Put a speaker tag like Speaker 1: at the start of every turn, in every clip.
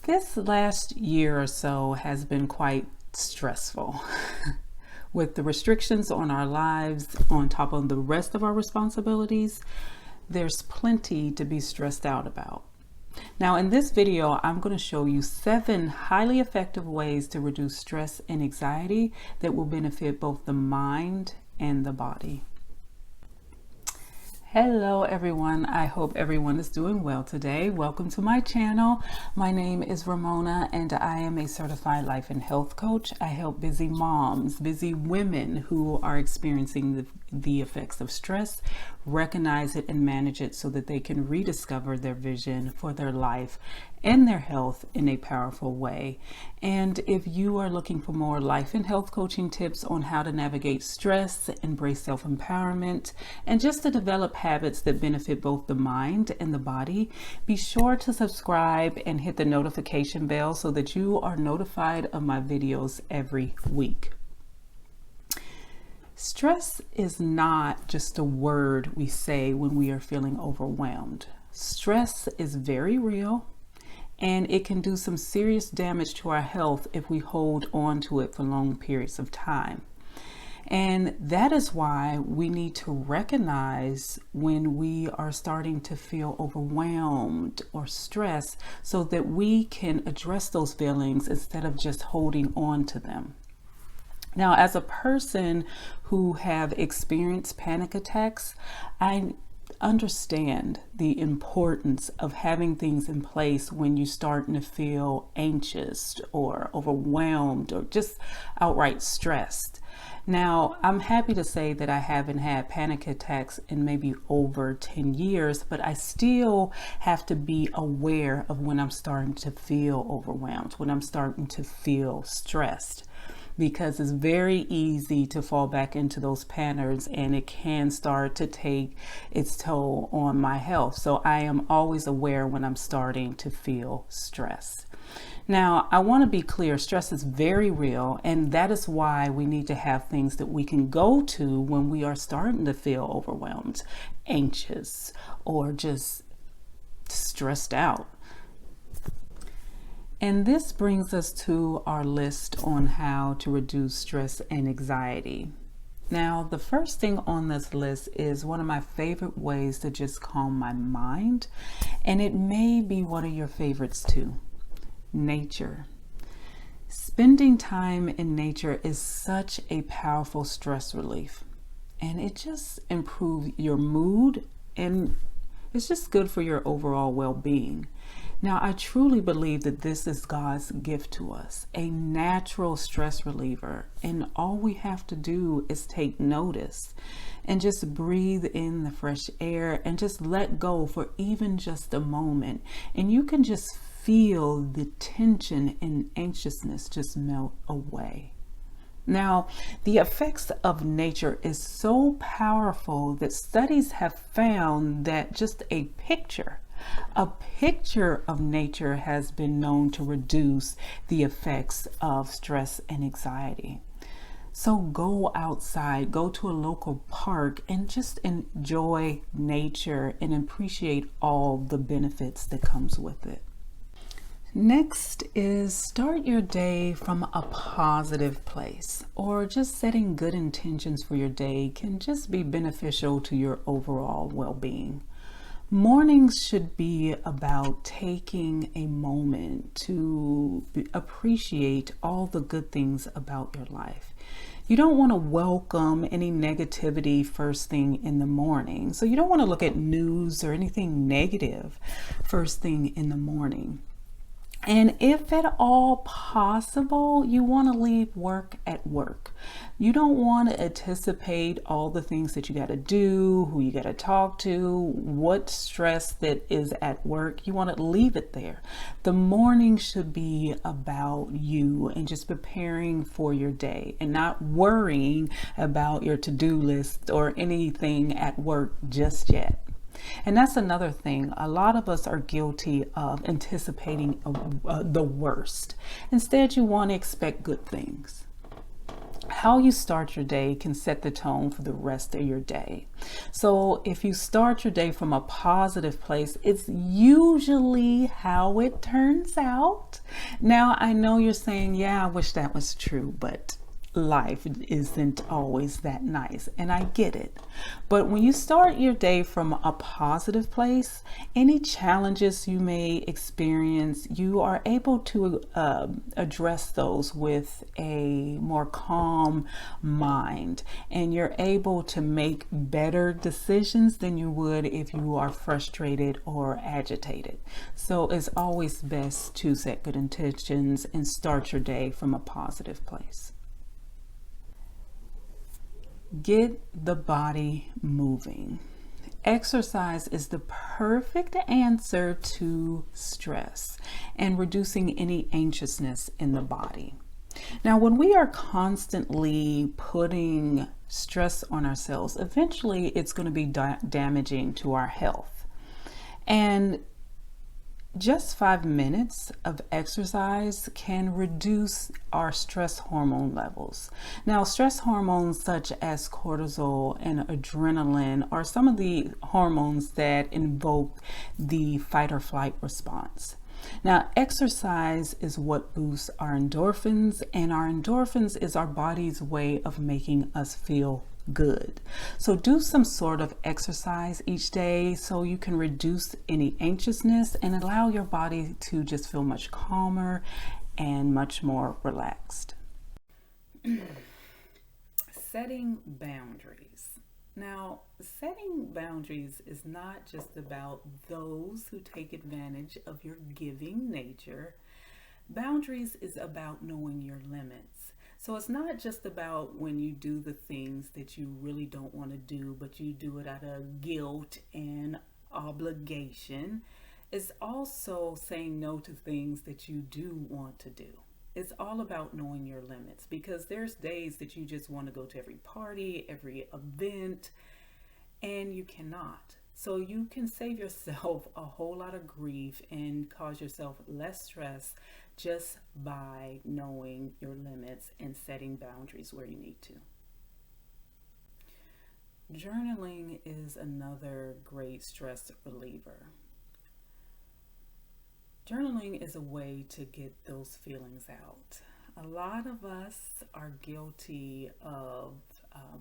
Speaker 1: This last year or so has been quite stressful. With the restrictions on our lives on top of the rest of our responsibilities, there's plenty to be stressed out about. Now, in this video, I'm going to show you 7 highly effective ways to reduce stress and anxiety that will benefit both the mind and the body. Hello everyone, I hope everyone is doing well today. Welcome to my channel. My name is Ramona and I am a certified life and health coach. I help busy moms, busy women who are experiencing the effects of stress, recognize it and manage it so that they can rediscover their vision for their life and their health in a powerful way. And if you are looking for more life and health coaching tips on how to navigate stress, embrace self-empowerment, and just to develop habits that benefit both the mind and the body, be sure to subscribe and hit the notification bell so that you are notified of my videos every week. Stress is not just a word we say when we are feeling overwhelmed. Stress is very real, and it can do some serious damage to our health if we hold on to it for long periods of time. And that is why we need to recognize when we are starting to feel overwhelmed or stressed so that we can address those feelings instead of just holding on to them. Now, as a person who have experienced panic attacks, I understand the importance of having things in place when you're starting to feel anxious or overwhelmed or just outright stressed. Now, I'm happy to say that I haven't had panic attacks in maybe over 10 years, but I still have to be aware of when I'm starting to feel overwhelmed, when I'm starting to feel stressed, because it's very easy to fall back into those patterns and it can start to take its toll on my health. So I am always aware when I'm starting to feel stressed. Now, I want to be clear, stress is very real, and that is why we need to have things that we can go to when we are starting to feel overwhelmed, anxious, or just stressed out. And this brings us to our list on how to reduce stress and anxiety. Now, the first thing on this list is one of my favorite ways to just calm my mind, and it may be one of your favorites too. Nature. Spending time in nature is such a powerful stress relief, and it just improves your mood, and it's just good for your overall well-being. Now, I truly believe that this is God's gift to us, a natural stress reliever, and all we have to do is take notice and just breathe in the fresh air and just let go for even just a moment, and you can just feel the tension and anxiousness just melt away. Now, the effects of nature is so powerful that studies have found that just a picture of nature has been known to reduce the effects of stress and anxiety. So go outside, go to a local park and just enjoy nature and appreciate all the benefits that comes with it. Next is start your day from a positive place, or just setting good intentions for your day can just be beneficial to your overall well-being. Mornings should be about taking a moment to appreciate all the good things about your life. You don't want to welcome any negativity first thing in the morning. So you don't want to look at news or anything negative first thing in the morning. And if at all possible, you want to leave work at work. You don't want to anticipate all the things that you got to do, who you got to talk to, what stress that is at work. You want to leave it there. The morning should be about you and just preparing for your day and not worrying about your to-do list or anything at work just yet. And that's another thing. A lot of us are guilty of anticipating the worst. Instead, you want to expect good things. how you start your day can set the tone for the rest of your day. So if you start your day from a positive place, it's usually how it turns out. Now, I know you're saying, yeah, I wish that was true, but life isn't always that nice, and I get it. But when you start your day from a positive place, any challenges you may experience, you are able to address those with a more calm mind, and you're able to make better decisions than you would if you are frustrated or agitated. So it's always best to set good intentions and start your day from a positive place. Get the body moving. Exercise is the perfect answer to stress and reducing any anxiousness in the body. Now, when we are constantly putting stress on ourselves, eventually it's going to be damaging to our health. And just 5 minutes of exercise can reduce our stress hormone levels. Now, stress hormones such as cortisol and adrenaline are some of the hormones that invoke the fight or flight response. Now, exercise is what boosts our endorphins, and our endorphins is our body's way of making us feel good. So do some sort of exercise each day so you can reduce any anxiousness and allow your body to just feel much calmer and much more relaxed. Setting boundaries. Now, setting boundaries is not just about those who take advantage of your giving nature. Boundaries is about knowing your limits. So it's not just about when you do the things that you really don't want to do, but you do it out of guilt and obligation. It's also saying no to things that you do want to do. It's all about knowing your limits, because there's days that you just want to go to every party, every event, and you cannot. So you can save yourself a whole lot of grief and cause yourself less stress just by knowing your limits and setting boundaries where you need to. Journaling is another great stress reliever. Journaling is a way to get those feelings out. A lot of us are guilty of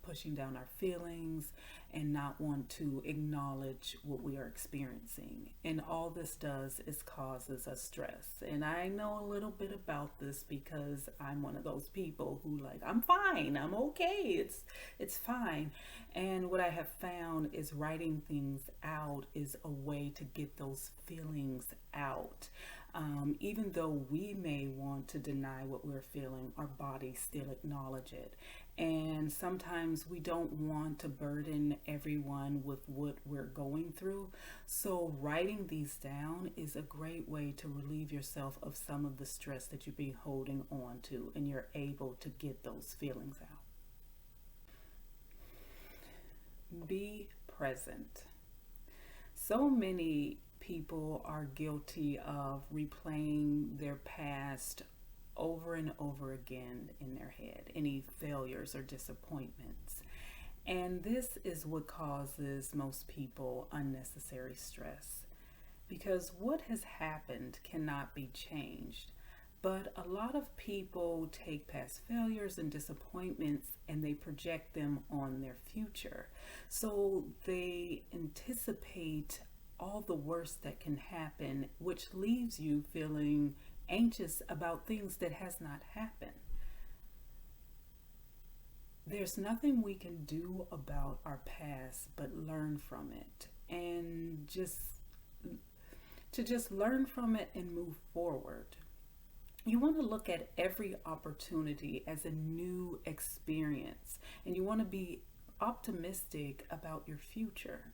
Speaker 1: pushing down our feelings and not want to acknowledge what we are experiencing. And all this does is causes us stress. And I know a little bit about this because I'm one of those people who I'm fine, I'm okay, it's fine. And what I have found is writing things out is a way to get those feelings out. Even though we may want to deny what we're feeling, our bodies still acknowledge it. And sometimes we don't want to burden everyone with what we're going through. So writing these down is a great way to relieve yourself of some of the stress that you've been holding on to, and you're able to get those feelings out. Be present. So many people are guilty of replaying their past over and over again in their head, any failures or disappointments. And this is what causes most people unnecessary stress, because what has happened cannot be changed. But a lot of people take past failures and disappointments and they project them on their future. So they anticipate all the worst that can happen, which leaves you feeling anxious about things that has not happened. There's nothing we can do about our past but learn from it, and just learn from it and move forward. You want to look at every opportunity as a new experience, and you want to be optimistic about your future.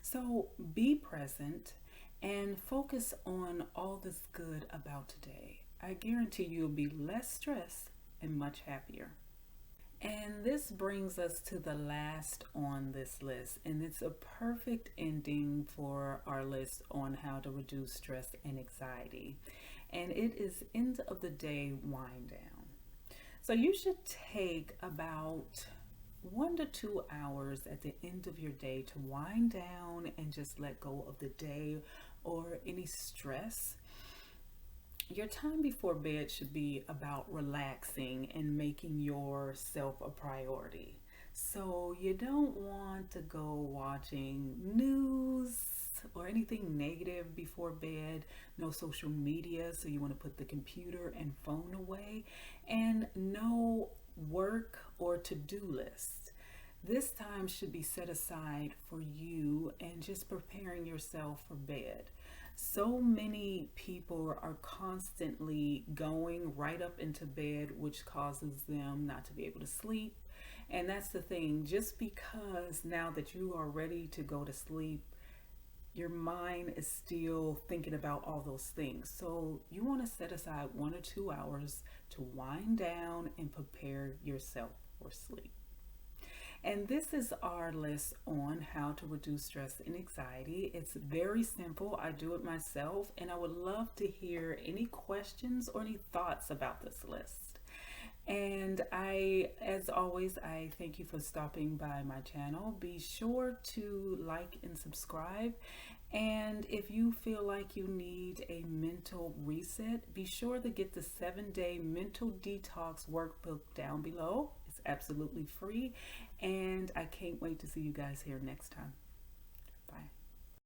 Speaker 1: So be present and focus on all that's good about today. I guarantee you'll be less stressed and much happier. And this brings us to the last on this list, and it's a perfect ending for our list on how to reduce stress and anxiety. And it is end of the day wind down. So you should take about 1 to 2 hours at the end of your day to wind down and just let go of the day or any stress. Your time before bed should be about relaxing and making yourself a priority. So you don't want to go watching news or anything negative before bed, no social media. So you want to put the computer and phone away, and no work or to-do list. This time should be set aside for you and just preparing yourself for bed. So many people are constantly going right up into bed, which causes them not to be able to sleep. And that's the thing, just because now that you are ready to go to sleep, your mind is still thinking about all those things. So you want to set aside 1 or 2 hours to wind down and prepare yourself for sleep. And this is our list on how to reduce stress and anxiety. It's very simple. I do it myself, and I would love to hear any questions or any thoughts about this list. And as always, I thank you for stopping by my channel. Be sure to like and subscribe. And if you feel like you need a mental reset, be sure to get the 7-day mental detox workbook down below. It's absolutely free. And I can't wait to see you guys here next time.